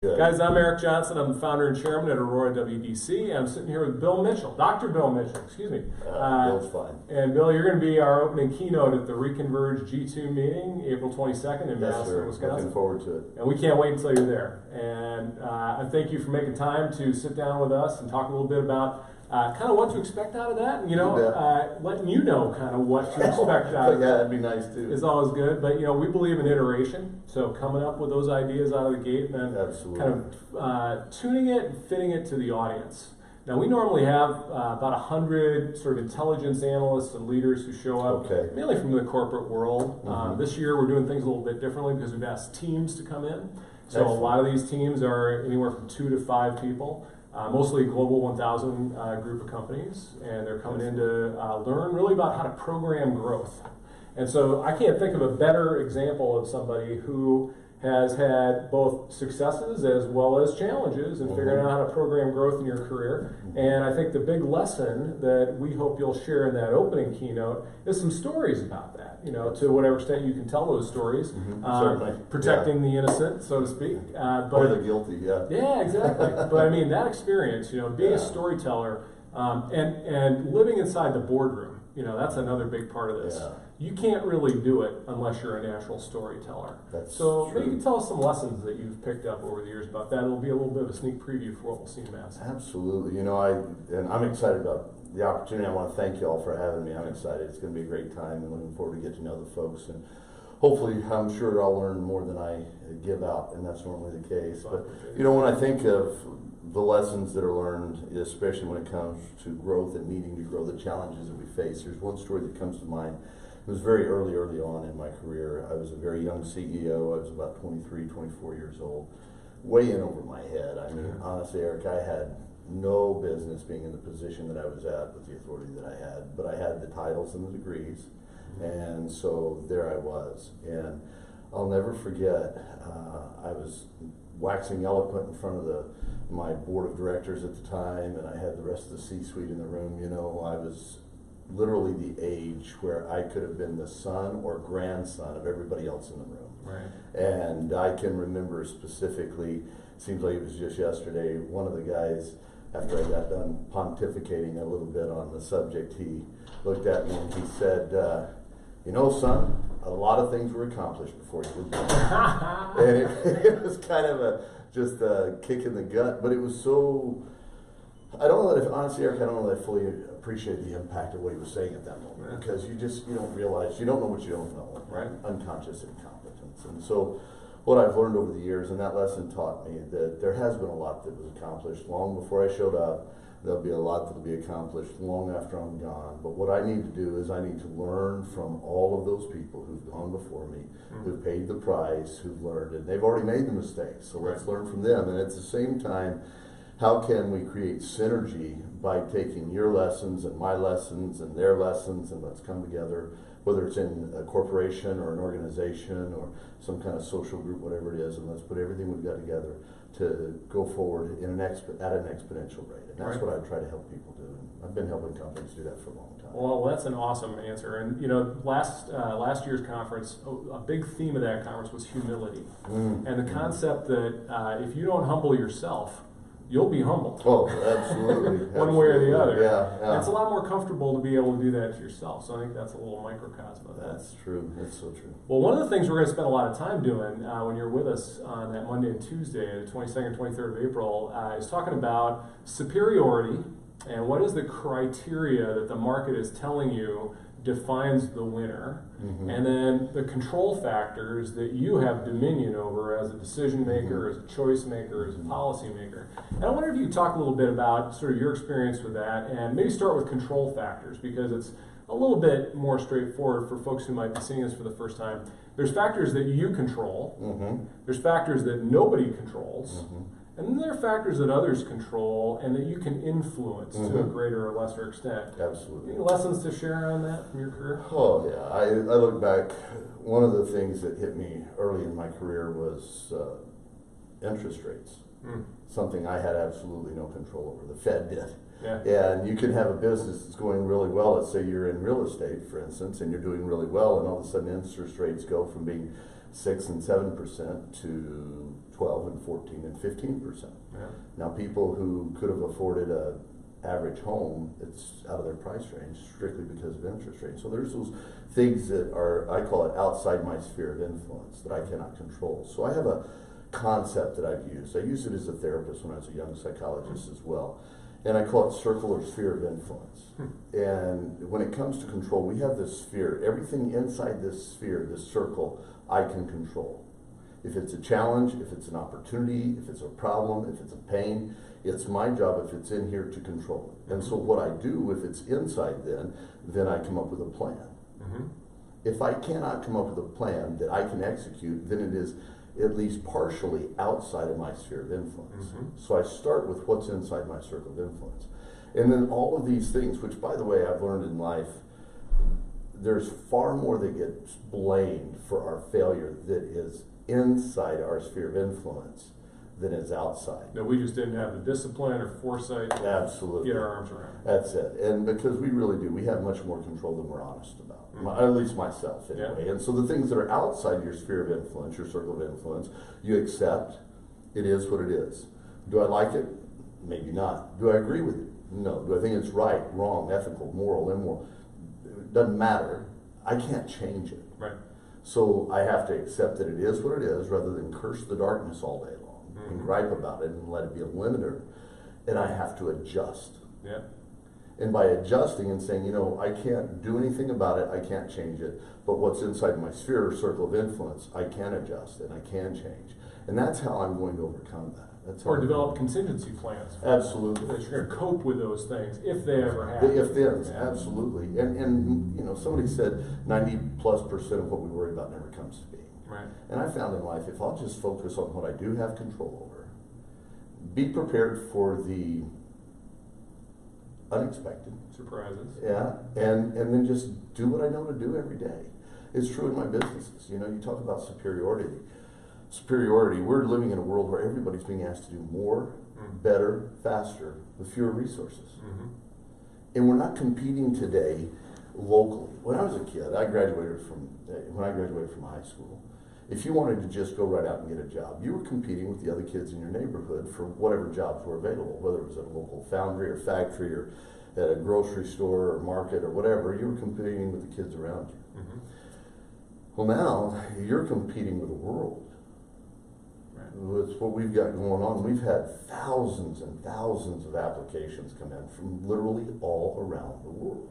Good. Guys, I'm Arik Johnson. I'm the founder and chairman at Aurora WDC, and I'm sitting here with Bill Mitchell, Dr. Bill Mitchell, excuse me. Bill's fine. And Bill, you're going to be our opening keynote at the Reconverge G2 meeting, April 22nd in Madison, Wisconsin. Looking forward to it. And we can't wait until you're there. And I thank you for making time to sit down with us and talk a little bit about kind of what to expect out of that, and letting you know kind of what to expect out of that. Yeah, that'd be nice too. Is always good, but we believe in iteration. So coming up with those ideas out of the gate, and then kind of tuning it and fitting it to the audience. Now we normally have about 100 sort of intelligence analysts and leaders who show up, mainly from the corporate world. This year we're doing things a little bit differently because we've asked teams to come in. So a lot of these teams are anywhere from 2 to 5 people. Mostly Global 1000 group of companies, and they're coming in to learn really about how to program growth. And so I can't think of a better example of somebody who has had both successes as well as challenges in figuring out how to program growth in your career. And I think the big lesson that we hope you'll share in that opening keynote is some stories about that, to whatever extent you can tell those stories. Protecting the innocent, so to speak. Or the guilty, Yeah, exactly. But I mean, that experience, being a storyteller and living inside the boardroom, that's another big part of this. You can't really do it unless you're a natural storyteller. So maybe you can tell us some lessons that you've picked up over the years about that. It'll be a little bit of a sneak preview for what we'll see in Madison. Absolutely. I'm excited about the opportunity. I want to thank you all for having me. I'm excited. It's going to be a great time, and looking forward to get to know the folks. And hopefully, I'm sure I'll learn more than I give out, and that's normally the case. But when I think of the lessons that are learned, especially when it comes to growth and needing to grow, the challenges that we face, there's one story that comes to mind. It was very early on in my career. I was a very young CEO. I was about 23, 24 years old, way in over my head. I mean, honestly, Arik, I had no business being in the position that I was at with the authority that I had, but I had the titles and the degrees, and so there I was. And I'll never forget, I was waxing eloquent in front of my board of directors at the time, and I had the rest of the C-suite in the room. I was literally the age where I could have been the son or grandson of everybody else in the room. Right. And I can remember specifically, seems like it was just yesterday, one of the guys, after I got done pontificating a little bit on the subject, he looked at me and he said, son, a lot of things were accomplished before you were born. And it was kind of just a kick in the gut, but it was so, honestly, Arik, I don't know that I fully appreciate the impact of what he was saying at that moment, because you don't realize, you don't know what you don't know, right? Unconscious incompetence. And so what I've learned over the years, and that lesson taught me that there has been a lot that was accomplished long before I showed up. There'll be a lot that'll be accomplished long after I'm gone. But what I need to do is I need to learn from all of those people who've gone before me, who've paid the price, who've learned, and they've already made the mistakes. So let's learn from them. And at the same time, how can we create synergy by taking your lessons and my lessons and their lessons, and let's come together, whether it's in a corporation or an organization or some kind of social group, whatever it is, and let's put everything we've got together to go forward at an exponential rate. And that's what I try to help people do. And I've been helping companies do that for a long time. Well, that's an awesome answer. And last year's conference, a big theme of that conference was humility, and the concept that if you don't humble yourself, you'll be humbled. Oh, absolutely. One way or the other. Yeah. And it's a lot more comfortable to be able to do that to yourself. So I think that's a little microcosm of that. That's true. That's so true. Well, one of the things we're going to spend a lot of time doing when you're with us on that Monday and Tuesday, the 22nd, 23rd of April, is talking about superiority and what is the criteria that the market is telling you defines the winner, and then the control factors that you have dominion over as a decision maker, as a choice maker, as a policy maker. And I wonder if you could talk a little bit about sort of your experience with that, and maybe start with control factors, because it's a little bit more straightforward for folks who might be seeing this for the first time. There's factors that you control, there's factors that nobody controls, and then there are factors that others control and that you can influence to a greater or lesser extent. Absolutely. Any lessons to share on that from your career? Oh, yeah. I look back, one of the things that hit me early in my career was interest rates. Something I had absolutely no control over. The Fed did. Yeah. And you can have a business that's going really well. Let's say you're in real estate, for instance, and you're doing really well, and all of a sudden interest rates go from being 6 and 7% to 12 and 14 and 15%. Yeah. Now, people who could have afforded a average home, it's out of their price range strictly because of interest rates. So there's those things that are, I call it outside my sphere of influence, that I cannot control. So I have a concept that I've used. I used it as a therapist when I was a young psychologist as well. And I call it circle or sphere of influence. And when it comes to control, we have this sphere. Everything inside this sphere, this circle, I can control. If it's a challenge, if it's an opportunity, if it's a problem, if it's a pain, it's my job if it's in here to control it. And so what I do if it's inside then I come up with a plan. If I cannot come up with a plan that I can execute, then it is at least partially outside of my sphere of influence. So I start with what's inside my circle of influence. And then all of these things, which by the way I've learned in life, there's far more that gets blamed for our failure that is inside our sphere of influence than is outside. No, we just didn't have the discipline or foresight to Absolutely. get our arms around it. That's it. And because we really do, we have much more control than we're honest about. At least myself anyway. Yeah. And so the things that are outside your sphere of influence, your circle of influence, you accept. It is what it is. Do I like it? Maybe not. Do I agree with it? No. Do I think it's right, wrong, ethical, moral, immoral? It doesn't matter. I can't change it. Right. So I have to accept that it is what it is rather than curse the darkness all day long and gripe about it and let it be a limiter. And I have to adjust. Yeah. And by adjusting and saying, you know, I can't do anything about it, I can't change it, but what's inside my sphere or circle of influence, I can adjust and I can change. And that's how I'm going to overcome that. That's how Or develop contingency plans. Absolutely. That you're going to cope with those things if they ever happen. The if-thens, absolutely. And you know, somebody said 90+% of what we worry about never comes to being. Right. And I found in life, if I'll just focus on what I do have control over, be prepared for the unexpected Surprises. Yeah, and then just do what I know to do every day. It's true in my businesses. You know, you talk about superiority. Superiority, we're living in a world where everybody's being asked to do more, better, faster, with fewer resources. And we're not competing today locally. When I was a kid, when I graduated from high school, if you wanted to just go right out and get a job, you were competing with the other kids in your neighborhood for whatever jobs were available, whether it was at a local foundry or factory or at a grocery store or market or whatever. You were competing with the kids around you. Well, now you're competing with the world. With what we've got going on, we've had thousands and thousands of applications come in from literally all around the world.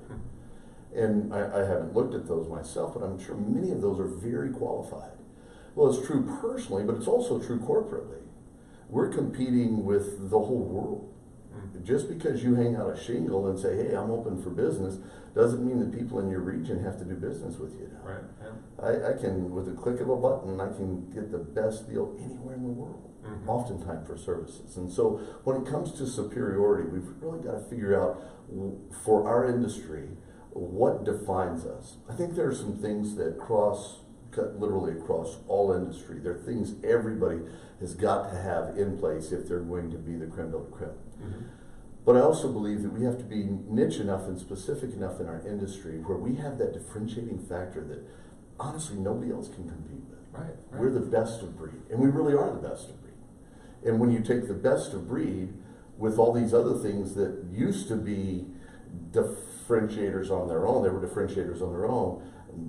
And I haven't looked at those myself, but I'm sure many of those are very qualified. Well, it's true personally, but it's also true corporately. We're competing with the whole world. Just because you hang out a shingle and say, hey, I'm open for business, doesn't mean that people in your region have to do business with you now. Right. Yeah. I can, with a click of a button, I can get the best deal anywhere in the world, oftentimes for services. And so when it comes to superiority, we've really got to figure out, for our industry, what defines us. I think there are some things that cut literally across all industry. There are things everybody has got to have in place if they're going to be the creme de la creme. But I also believe that we have to be niche enough and specific enough in our industry where we have that differentiating factor that honestly nobody else can compete with. Right. We're the best of breed, and we really are the best of breed. And when you take the best of breed with all these other things that used to be differentiators on their own, they were differentiators on their own,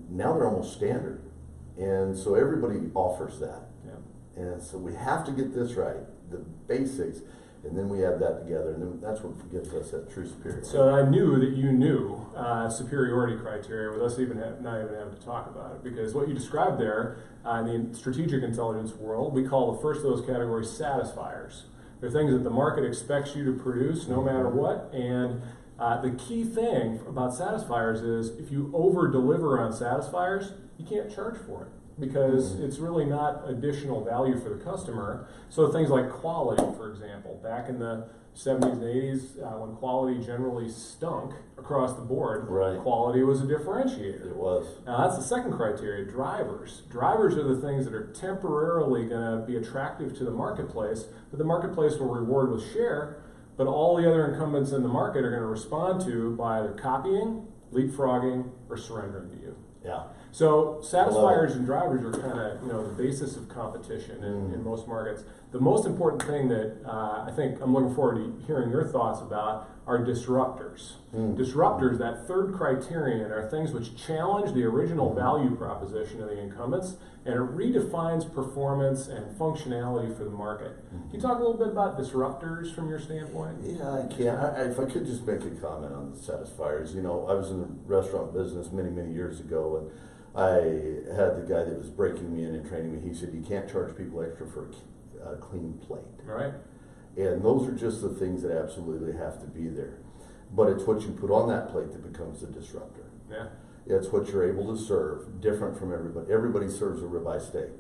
now they're almost standard. And so everybody offers that. Yeah. And so we have to get this right, the basics, and then we add that together, and then that's what gives us that true superiority. So I knew that you knew superiority criteria with us not even having to talk about it, because what you described there in the strategic intelligence world, we call the first of those categories satisfiers. They're things that the market expects you to produce no matter what, and the key thing about satisfiers is if you over-deliver on satisfiers, you can't charge for it, because it's really not additional value for the customer. So things like quality, for example, back in the 70s and 80s, when quality generally stunk across the board, quality was a differentiator. It was. Now that's the second criteria, drivers. Drivers are the things that are temporarily going to be attractive to the marketplace, but the marketplace will reward with share, but all the other incumbents in the market are going to respond to by either copying, leapfrogging, or surrendering to you. Yeah. So satisfiers and drivers are kind of, you know, the basis of competition in most markets. The most important thing that I think I'm looking forward to hearing your thoughts about are disruptors. Disruptors, that third criterion, are things which challenge the original value proposition of the incumbents, and it redefines performance and functionality for the market. Can you talk a little bit about disruptors from your standpoint? Yeah, I can. If I could just make a comment on the satisfiers. You know, I was in the restaurant business many, many years ago, and I had the guy that was breaking me in and training me. He said, you can't charge people extra for a clean plate. All right. And those are just the things that absolutely have to be there. But it's what you put on that plate that becomes the disruptor. Yeah. It's what you're able to serve, different from everybody. Everybody serves a ribeye steak.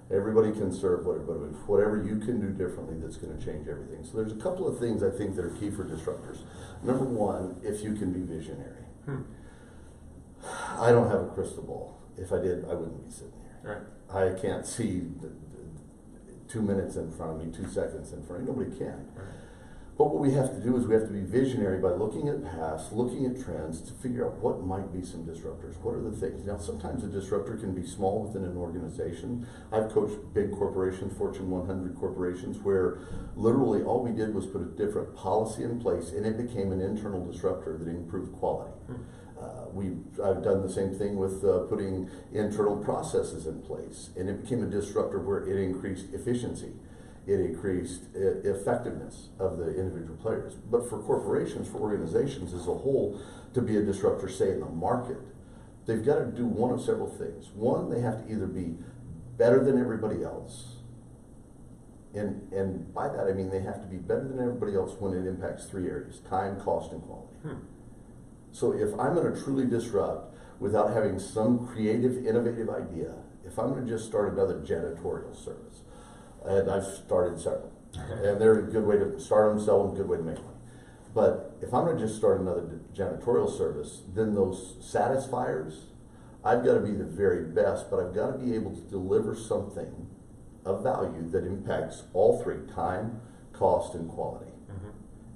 Everybody can serve whatever you can do differently that's going to change everything. So there's a couple of things I think that are key for disruptors. Number one, if you can be visionary. I don't have a crystal ball. If I did, I wouldn't be sitting here. Right. I can't see 2 minutes in front of me, 2 seconds in front of me. Nobody can. Right. But what we have to do is we have to be visionary by looking at past, looking at trends to figure out what might be some disruptors. What are the things? Now, sometimes a disruptor can be small within an organization. I've coached big corporations, Fortune 100 corporations, where literally all we did was put a different policy in place, and it became an internal disruptor that improved quality. I've done the same thing with putting internal processes in place, and it became a disruptor where it increased efficiency. It increased effectiveness of the individual players. But for corporations, for organizations as a whole, to be a disruptor, say in the market, they've got to do one of several things. One, they have to either be better than everybody else, and by that I mean they have to be better than everybody else when it impacts 3 areas: time, cost, and quality. So if I'm going to truly disrupt without having some creative, innovative idea, if I'm going to just start another janitorial service, and I've started several, and they're a good way to start them, sell them, good way to make money. But if I'm going to just start another janitorial service, then those satisfiers, I've got to be the very best, but I've got to be able to deliver something of value that impacts all three: time, cost, and quality.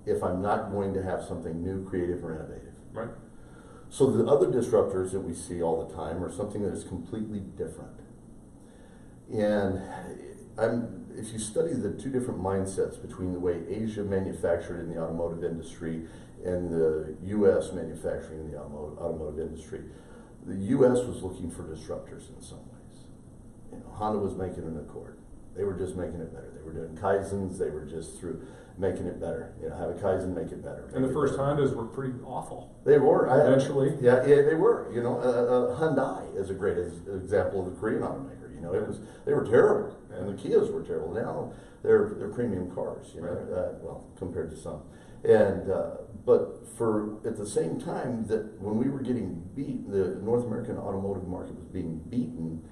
If I'm not going to have something new, creative, or innovative. Right. So the other disruptors that we see all the time are something that is completely different. And if you study the two different mindsets between the way Asia manufactured in the automotive industry and the U.S. manufacturing in the automotive industry, the U.S. was looking for disruptors in some ways. You know, Honda was making an Accord. They were just making it better. They were doing Kaizens. They were just through making it better. You know, have a Kaizen, make it better. And the first Hondas were pretty awful. They were. Eventually. Yeah, they were. You know, Hyundai is a great example of a Korean automaker. You know, they were terrible, and the Kias were terrible. Now they're premium cars. You know, well, compared to some. And but for at the same time that when we were getting beat, the North American automotive market was being beaten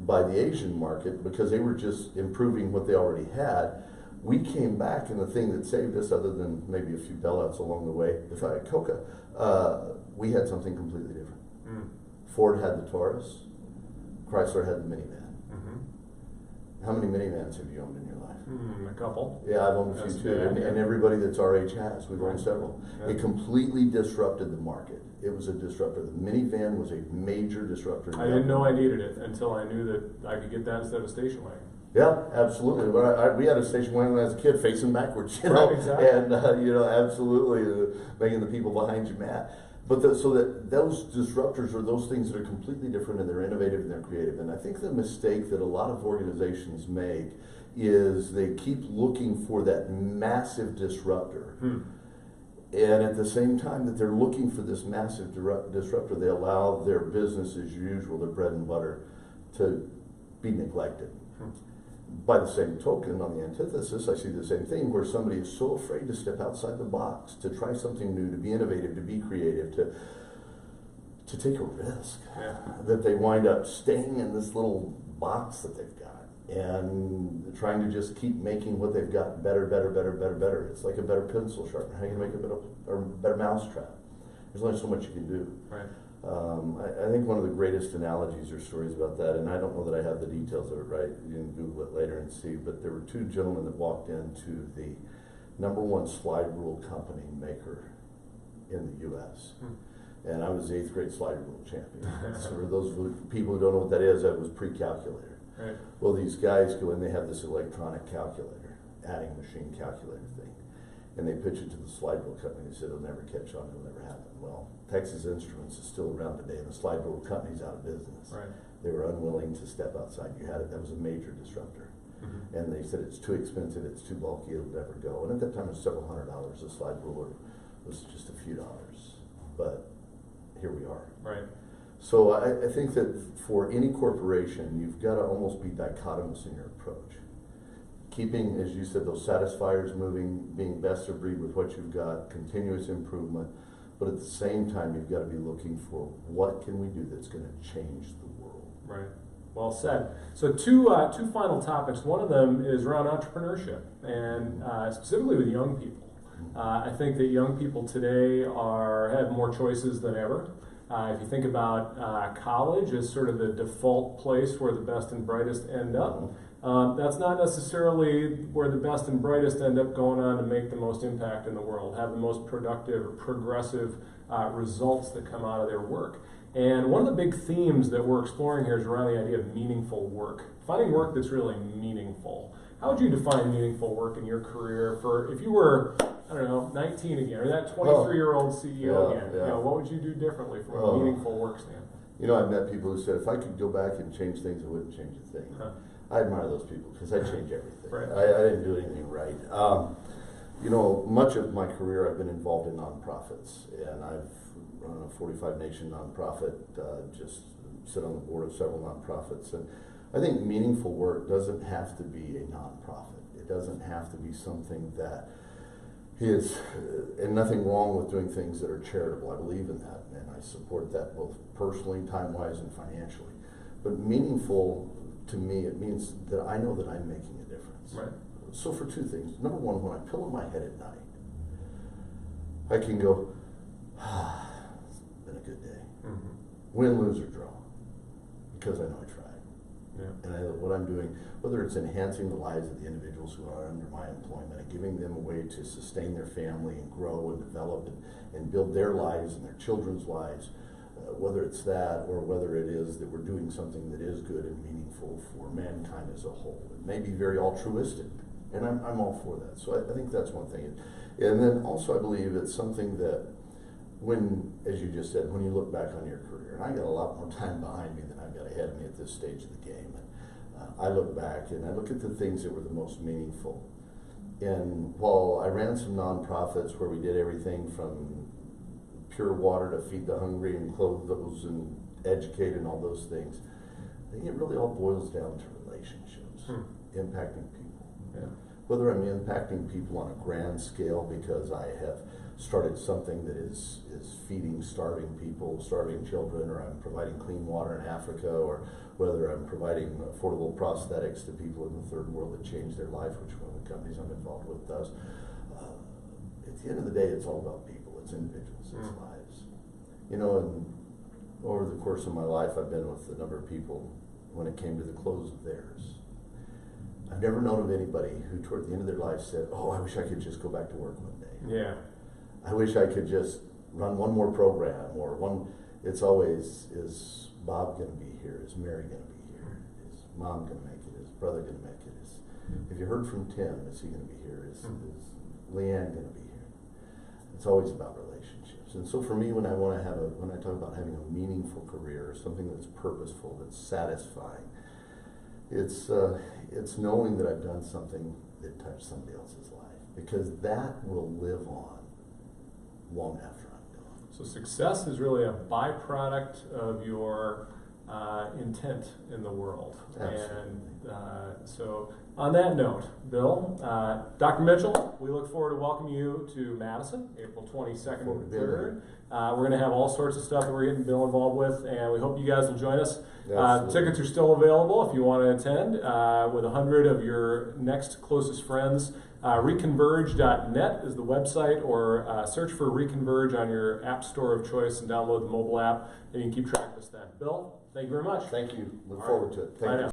by the Asian market because they were just improving what they already had. We came back, and the thing that saved us, other than maybe a few bailouts along the way, if I had Coca, we had something completely different. Ford had the Taurus, Chrysler had the minivan. How many minivans have you owned in your life? A couple. Yeah, I've owned a few too, and everybody that's our age has. We've owned several. Yeah. It completely disrupted the market. It was a disruptor. The minivan was a major disruptor. I didn't know I needed it until I knew that I could get that instead of station wagon. Yeah, absolutely. But we had a station wagon when I was a kid, facing backwards, you know, right, exactly. And you know, absolutely making the people behind you mad. But so that those disruptors are those things that are completely different, and they're innovative and they're creative. And I think the mistake that a lot of organizations make is they keep looking for that massive disruptor. And at the same time that they're looking for this massive disruptor, they allow their business as usual, their bread and butter, to be neglected. By the same token, on the antithesis, I see the same thing where somebody is so afraid to step outside the box, to try something new, to be innovative, to be creative, to take a risk, that they wind up staying in this little box that they've got and trying to just keep making what they've got better, better, better, better, better. It's like a better pencil sharpener. How you make a better mousetrap? There's only so much you can do. Right. I think one of the greatest analogies or stories about that, and I don't know that I have the details of it right, you can Google it later and see, but there were two gentlemen that walked into the #1 slide rule company maker in the U.S. And I was the 8th grade slide rule champion. So for those people who don't know what that is, that was pre-calculator. Right. Well, these guys go and they have this electronic calculator, adding machine calculator thing. And they pitch it to the slide rule company. They said it'll never catch on, it'll never happen. Well, Texas Instruments is still around today, and the slide rule company's out of business. Right. They were unwilling to step outside. That was a major disruptor. And they said it's too expensive, it's too bulky, it'll never go. And at that time it was several $100. The slide ruler was just a few dollars. But here we are. Right. So I think that for any corporation, you've got to almost be dichotomous in your approach. Keeping, as you said, those satisfiers moving, being best of breed with what you've got, continuous improvement, but at the same time, you've got to be looking for what can we do that's going to change the world. Right. Well said. So two final topics. One of them is around entrepreneurship, and specifically with young people. I think that young people today have more choices than ever. If you think about college as sort of the default place where the best and brightest end up, that's not necessarily where the best and brightest end up going on to make the most impact in the world, have the most productive or progressive results that come out of their work. And one of the big themes that we're exploring here is around the idea of meaningful work, finding work that's really meaningful. How would you define meaningful work in your career for if you were, I don't know, 19 again, or that 23-year-old CEO again? Yeah. You know, what would you do differently from a meaningful work standpoint? You know, I've met people who said, if I could go back and change things, I wouldn't change a thing. I admire those people because I change everything. Right. I didn't do anything right. You know, much of my career I've been involved in nonprofits, and I've run a 45-nation nonprofit, just sit on the board of several nonprofits. And I think meaningful work doesn't have to be a nonprofit. It doesn't have to be something that is, and nothing wrong with doing things that are charitable. I believe in that, and I support that both personally, time-wise, and financially. But meaningful, to me, it means that I know that I'm making a difference. Right. So for two things. Number one, when I pillow my head at night, I can go, it's been a good day. Win, lose, or draw. Because I know I tried. Yeah. And what I'm doing, whether it's enhancing the lives of the individuals who are under my employment and giving them a way to sustain their family and grow and develop and build their lives and their children's lives, whether it's that or whether it is that we're doing something that is good and meaningful for mankind as a whole. It may be very altruistic, and I'm all for that. So I think that's one thing. And then also I believe it's something that when, as you just said, when you look back on your career, and I got a lot more time behind me than I've got ahead of me at this stage of the game, and I look back and I look at the things that were the most meaningful. And while I ran some nonprofits where we did everything from pure water to feed the hungry and clothe those and educate and all those things, I think it really all boils down to relationships, impacting people. Yeah. Whether I'm impacting people on a grand scale because I have started something that is feeding starving people, starving children, or I'm providing clean water in Africa, or whether I'm providing affordable prosthetics to people in the third world that change their life, which one of the companies I'm involved with does. At the end of the day, it's all about people. It's individuals. It's lives. You know, and over the course of my life, I've been with a number of people when it came to the close of theirs. I've never known of anybody who, toward the end of their life, said, "Oh, I wish I could just go back to work one day." Yeah. I wish I could just run one more program or one. It's always, is Bob going to be here? Is Mary going to be here? Is Mom going to make it? Is brother going to make it? Have you heard from Tim? Is he going to be here? Is Leanne going to be here? It's always about relationships. And so for me, when I talk about having a meaningful career, something that's purposeful, that's satisfying, it's knowing that I've done something that touched somebody else's life, because that will live on long after I'm gone. So success is really a byproduct of your intent in the world. Absolutely. And so on that note, Bill, Dr. Mitchell, we look forward to welcoming you to Madison, April 22nd and 3rd. We're going to have all sorts of stuff that we're getting Bill involved with, and we hope you guys will join us. Tickets are still available if you want to attend with 100 of your next closest friends. Reconverge.net is the website, or search for Reconverge on your app store of choice and download the mobile app, and you can keep track of us then. Bill, thank you very much. Thank you. Look forward to it. Thank you.